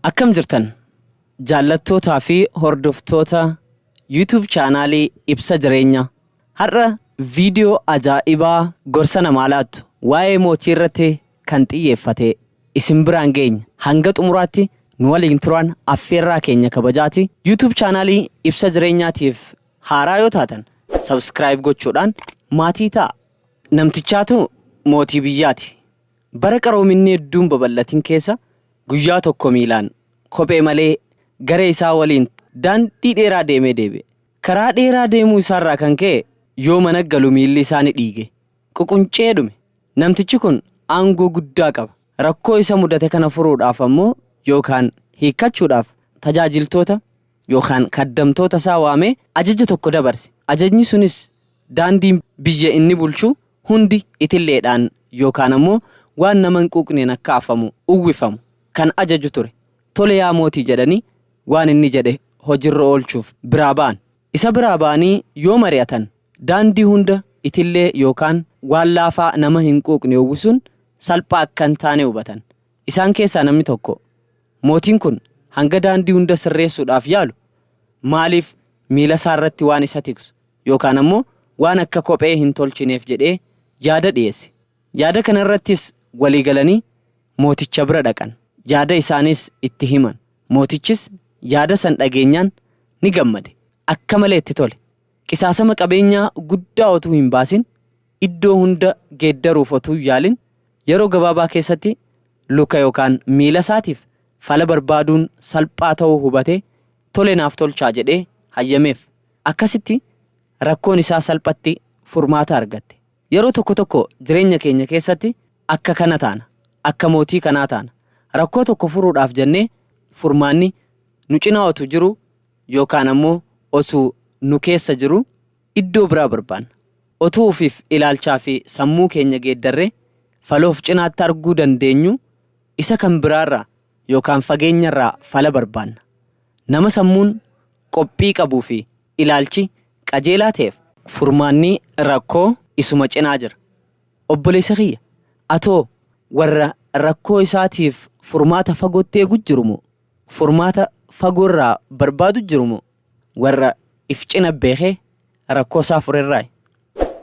Akkam jirtan jaallattootaa fi hordoftoota YouTube chaanaalii Ibsa Jireenyaa. Har'a viidiyoo ajaa'ibaa gorsa namaa laattu waa'ee mootii irratti kan xiyyeeffate isin biraan geenya. Hanga xumuraatti nu waliin turan affeerraa keenya kabajaati. YouTube chaanaalii Ibsa Jireenyaatiif haaraa yoo taatan subscribe gochuudhaan maatii ta'a. Namtichaatu mootii biyyaati. Bara qaroominni hedduun babal'atin keessa guyyaa tokko miilaan kophee malee garee isaa waliin daandii dheeraa deemee deebi'e. Karaa dheeraa deemuu isaarraa kan ka'e yoo mana galu miilli isaa ni dhiige. Ququncee dhume. Namtichi kun aangoo guddaa qaba. Rakkoo isa mudate kana furuudhaaf ammoo yookaan hiikachuudhaaf tajaajiltoota yookaan kaddamtoota isaa waamee ajaja tokko dabarse. Ajajni sunis daandiin biyya inni bulchu hundi itilleedhaan yookaan ammoo waan nama hin quuqneen akka afamu uwwifamu kan ajaju ture. Tole yaa mootii jedhanii waan inni jedhe hojiirra oolchuuf biraa ba'an. Isa biraa ba'anii yoo mari'atan daandii hunda itillee yookaan waan laafaa nama hin quuqne uwwisuun salphaa akka hin taane hubatan. Isaan keessaa namni tokko mootiin kun hanga daandii hunda sirreessuudhaaf yaalu maaliif miila isaa irratti waan isa tiksu yookaan ammoo waan akka kophee hin tolchineef jedhee yaada dhiyeesse. Yaada kana irrattis walii galanii mooticha bira dhaqan. Yaada isaanis itti himan. Mootichis yaada san dhageenyaan ni gammade. Akka malee itti tole. Qisaasama qabeenyaa guddaa otuu hin baasin iddoo hunda geeddaruuf otuu hin yaalin yeroo gabaabaa keessatti luka yookaan miila isaatiif fala barbaaduun salphaa ta'uu hubatee tole naaf tolchaa jedhee hayyameef. Akkasitti rakkoon isaa salphatti furmaata argatte. Yeroo tokko tokko jireenya keenya keessatti akka kana taana. Akka mootii kanaa taana. Rakkoo tokko furuudhaaf jennee furmaanni nu cinaa otuu jiru yookaan ammoo osoo nu keessa jiru iddoo biraa barbaanna. Otuu ofiif ilaalchaa fi sammuu keenya geeddarree faloof cinaatti arguu dandeenyu isa kan biraarraa yookaan fageenyarraa fala barbaanna. Nama sammuun qophii qabuu fi ilaalchi qajeelaa ta'eef furmaanni rakkoo isuma cinaa jira. Obboleessa kiyya atoo warra rakkoo isaatiif furmaata fagootti eegu jirumoo furmaata fagoorraa barbaadu jirumoo warra if cina beekee rakkoo isaa furerraa.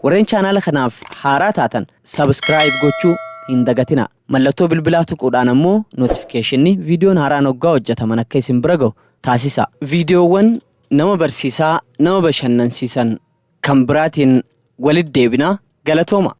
Warreen chaanaala kanaaf haaraa taatan subscribe gochuu hin dagatina. Mallattoo bilbilaa tuquudhaan ammoo notificationii viidiyoon haaraan hoggaa hojjetaman akka isin bira ga'u taasisa. Viidiyoowwan nama barsiisaa nama bashannansiisan kan biraatiin walitti deebinaa galatooma.